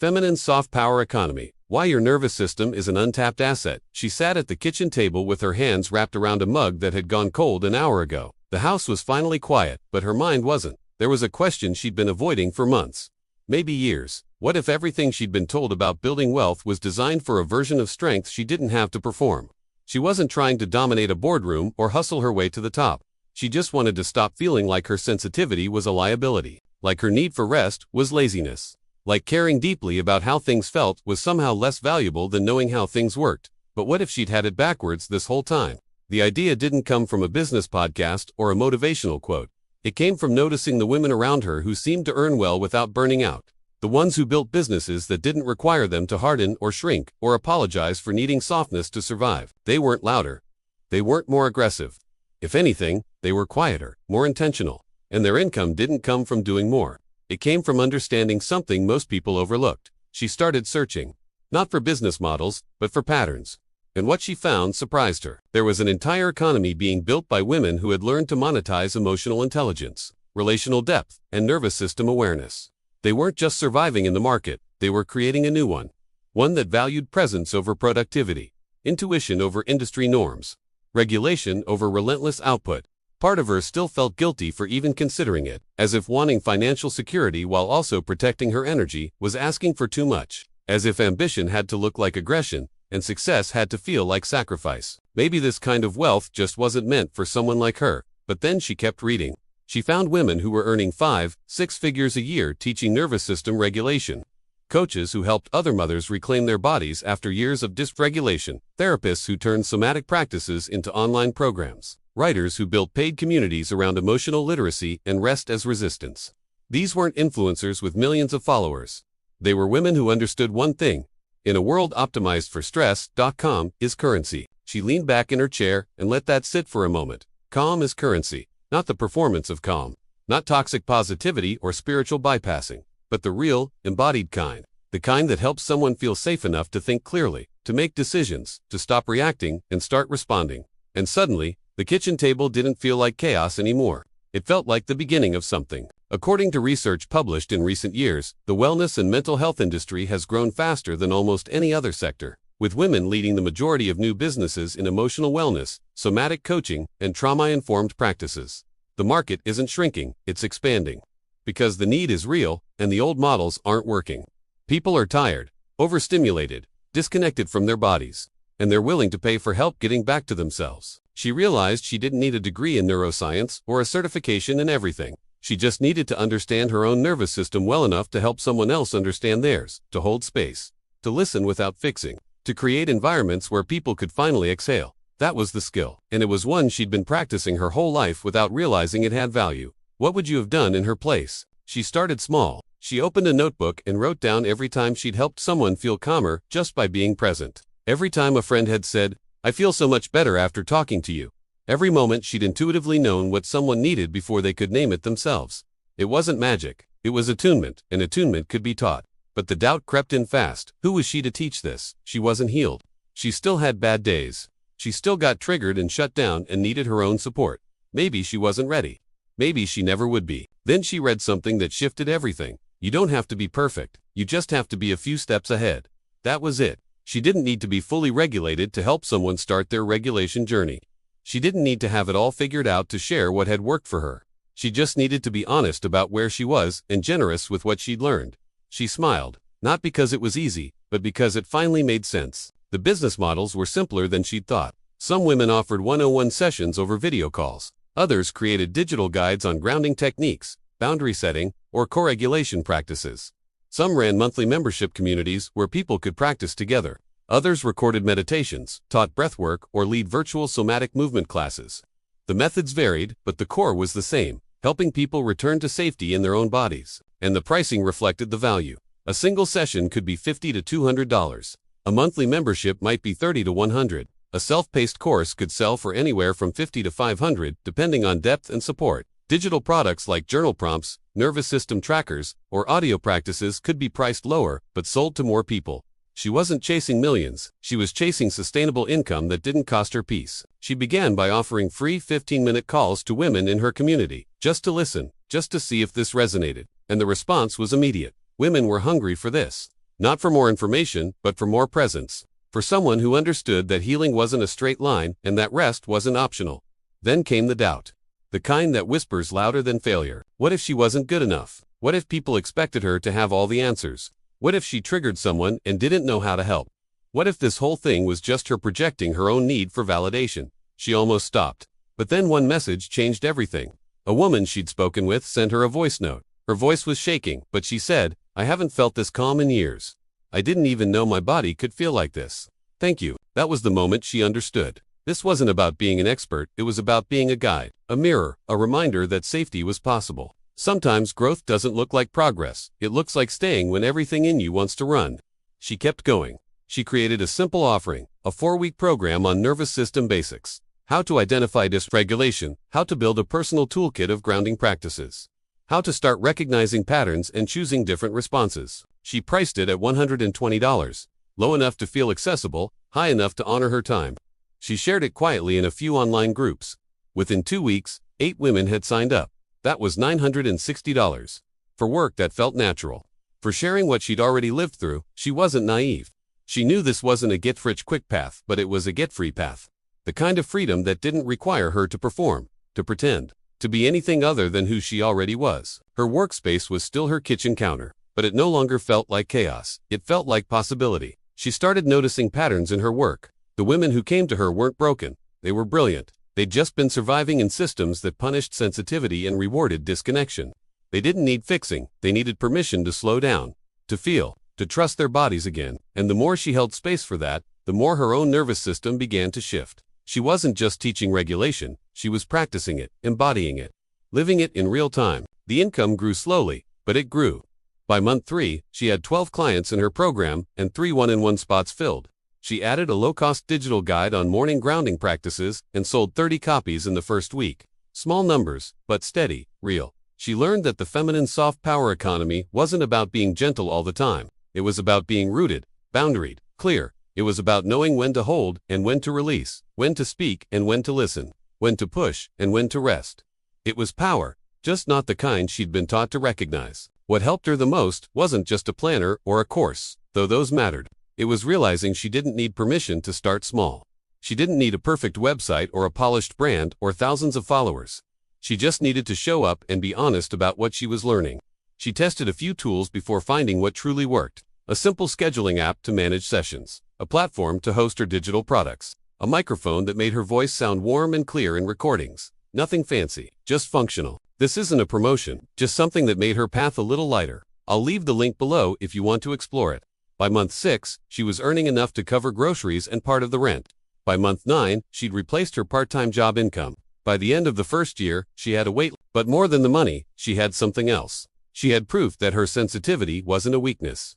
Feminine soft power economy. Why your nervous system is an untapped asset. She sat at the kitchen table with her hands wrapped around a mug that had gone cold an hour ago. The house was finally quiet, but her mind wasn't. There was a question she'd been avoiding for months, maybe years. What if everything she'd been told about building wealth was designed for a version of strength she didn't have to perform? She wasn't trying to dominate a boardroom or hustle her way to the top. She just wanted to stop feeling like her sensitivity was a liability, like her need for rest was laziness, like caring deeply about how things felt was somehow less valuable than knowing how things worked. But what if she'd had it backwards this whole time? The idea didn't come from a business podcast or a motivational quote. It came from noticing the women around her who seemed to earn well without burning out. The ones who built businesses that didn't require them to harden or shrink or apologize for needing softness to survive. They weren't louder. They weren't more aggressive. If anything, they were quieter, more intentional. And their income didn't come from doing more. It came from understanding something most people overlooked. She started searching, not for business models, but for patterns. And what she found surprised her. There was an entire economy being built by women who had learned to monetize emotional intelligence, relational depth, and nervous system awareness. They weren't just surviving in the market, they were creating a new one. One that valued presence over productivity, intuition over industry norms, regulation over relentless output. Part of her still felt guilty for even considering it, as if wanting financial security while also protecting her energy was asking for too much, as if ambition had to look like aggression, and success had to feel like sacrifice. Maybe this kind of wealth just wasn't meant for someone like her. But then she kept reading. She found women who were earning 5-6 figures a year teaching nervous system regulation, coaches who helped other mothers reclaim their bodies after years of dysregulation, therapists who turned somatic practices into online programs, writers who built paid communities around emotional literacy and rest as resistance. These weren't influencers with millions of followers. They were women who understood one thing. In a world optimized for stress, calm is currency. She leaned back in her chair and let that sit for a moment. Calm is currency, not the performance of calm, not toxic positivity or spiritual bypassing, but the real, embodied kind. The kind that helps someone feel safe enough to think clearly, to make decisions, to stop reacting and start responding. And suddenly, the kitchen table didn't feel like chaos anymore. It felt like the beginning of something. According to research published in recent years, the wellness and mental health industry has grown faster than almost any other sector, with women leading the majority of new businesses in emotional wellness, somatic coaching, and trauma-informed practices. The market isn't shrinking, it's expanding. Because the need is real, and the old models aren't working. People are tired, overstimulated, disconnected from their bodies, and they're willing to pay for help getting back to themselves. She realized she didn't need a degree in neuroscience or a certification in everything. She just needed to understand her own nervous system well enough to help someone else understand theirs, to hold space, to listen without fixing, to create environments where people could finally exhale. That was the skill, and it was one she'd been practicing her whole life without realizing it had value. What would you have done in her place? She started small. She opened a notebook and wrote down every time she'd helped someone feel calmer just by being present. Every time a friend had said, "I feel so much better after talking to you." Every moment she'd intuitively known what someone needed before they could name it themselves. It wasn't magic, it was attunement, and attunement could be taught. But the doubt crept in fast. Who was she to teach this? She wasn't healed. She still had bad days. She still got triggered and shut down and needed her own support. Maybe she wasn't ready. Maybe she never would be. Then she read something that shifted everything. You don't have to be perfect. You just have to be a few steps ahead. That was it. She didn't need to be fully regulated to help someone start their regulation journey. She didn't need to have it all figured out to share what had worked for her. She just needed to be honest about where she was and generous with what she'd learned. She smiled, not because it was easy, but because it finally made sense. The business models were simpler than she'd thought. Some women offered 101 sessions over video calls. Others created digital guides on grounding techniques, boundary setting, or co-regulation practices. Some ran monthly membership communities where people could practice together. Others recorded meditations, taught breathwork, or lead virtual somatic movement classes. The methods varied, but the core was the same, helping people return to safety in their own bodies. And the pricing reflected the value. A single session could be $50 to $200. A monthly membership might be $30 to $100. A self-paced course could sell for anywhere from $50 to $500, depending on depth and support. Digital products like journal prompts, nervous system trackers, or audio practices could be priced lower, but sold to more people. She wasn't chasing millions, she was chasing sustainable income that didn't cost her peace. She began by offering free 15-minute calls to women in her community, just to listen, just to see if this resonated. And the response was immediate. Women were hungry for this. Not for more information, but for more presence. For someone who understood that healing wasn't a straight line and that rest wasn't optional. Then came the doubt. The kind that whispers louder than failure. What if she wasn't good enough? What if people expected her to have all the answers? What if she triggered someone and didn't know how to help? What if this whole thing was just her projecting her own need for validation? She almost stopped. But then one message changed everything. A woman she'd spoken with sent her a voice note. Her voice was shaking, but she said, "I haven't felt this calm in years. I didn't even know my body could feel like this. Thank you." That was the moment she understood. This wasn't about being an expert, it was about being a guide, a mirror, a reminder that safety was possible. Sometimes growth doesn't look like progress, it looks like staying when everything in you wants to run. She kept going. She created a simple offering, a 4-week program on nervous system basics. How to identify dysregulation, how to build a personal toolkit of grounding practices, how to start recognizing patterns and choosing different responses. She priced it at $120, low enough to feel accessible, high enough to honor her time. She shared it quietly in a few online groups. Within 2 weeks, 8 women had signed up. That was $960. For work that felt natural. For sharing what she'd already lived through, she wasn't naive. She knew this wasn't a get-rich-quick path, but it was a get-free path. The kind of freedom that didn't require her to perform, to pretend, to be anything other than who she already was. Her workspace was still her kitchen counter, but it no longer felt like chaos. It felt like possibility. She started noticing patterns in her work. The women who came to her weren't broken. They were brilliant. They'd just been surviving in systems that punished sensitivity and rewarded disconnection. They didn't need fixing. They needed permission to slow down, to feel, to trust their bodies again. And the more she held space for that, the more her own nervous system began to shift. She wasn't just teaching regulation, she was practicing it, embodying it, living it in real time. The income grew slowly, but it grew. By month 3, she had 12 clients in her program and 3 one-on-one spots filled. She added a low-cost digital guide on morning grounding practices and sold 30 copies in the first week. Small numbers, but steady, real. She learned that the feminine soft power economy wasn't about being gentle all the time. It was about being rooted, boundaried, clear. It was about knowing when to hold and when to release, when to speak and when to listen, when to push and when to rest. It was power, just not the kind she'd been taught to recognize. What helped her the most wasn't just a planner or a course, though those mattered. It was realizing she didn't need permission to start small. She didn't need a perfect website or a polished brand or thousands of followers. She just needed to show up and be honest about what she was learning. She tested a few tools before finding what truly worked. A simple scheduling app to manage sessions, a platform to host her digital products, a microphone that made her voice sound warm and clear in recordings. Nothing fancy, just functional. This isn't a promotion, just something that made her path a little lighter. I'll leave the link below if you want to explore it. By month 6, she was earning enough to cover groceries and part of the rent. By month 9, she'd replaced her part-time job income. By the end of the first year, she had a weight, but more than the money, she had something else. She had proof that her sensitivity wasn't a weakness.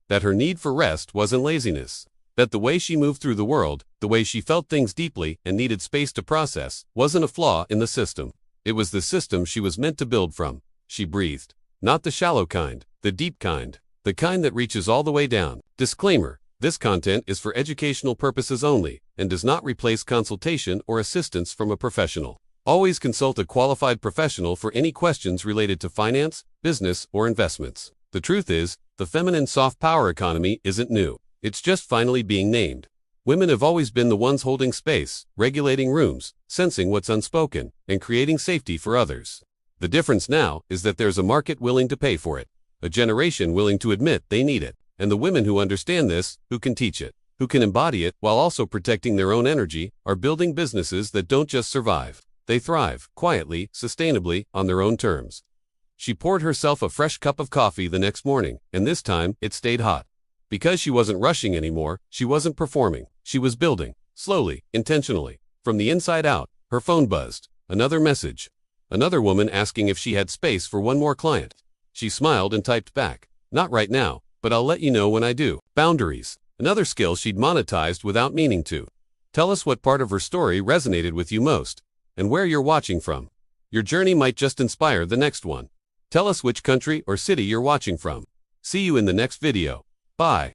That her need for rest wasn't laziness. That the way she moved through the world, the way she felt things deeply and needed space to process, wasn't a flaw in the system. It was the system she was meant to build from. She breathed. Not the shallow kind, the deep kind. The kind that reaches all the way down. Disclaimer: this content is for educational purposes only and does not replace consultation or assistance from a professional. Always consult a qualified professional for any questions related to finance, business, or investments. The truth is, the feminine soft power economy isn't new. It's just finally being named. Women have always been the ones holding space, regulating rooms, sensing what's unspoken, and creating safety for others. The difference now is that there's a market willing to pay for it, a generation willing to admit they need it, and the women who understand this, who can teach it, who can embody it while also protecting their own energy, are building businesses that don't just survive. They thrive, quietly, sustainably, on their own terms. She poured herself a fresh cup of coffee the next morning, and this time, it stayed hot. Because she wasn't rushing anymore, she wasn't performing, she was building, slowly, intentionally. From the inside out, her phone buzzed. Another message. Another woman asking if she had space for one more client. She smiled and typed back, "Not right now, but I'll let you know when I do." Boundaries. Another skill she'd monetized without meaning to. Tell us what part of her story resonated with you most, and where you're watching from. Your journey might just inspire the next one. Tell us which country or city you're watching from. See you in the next video. Bye.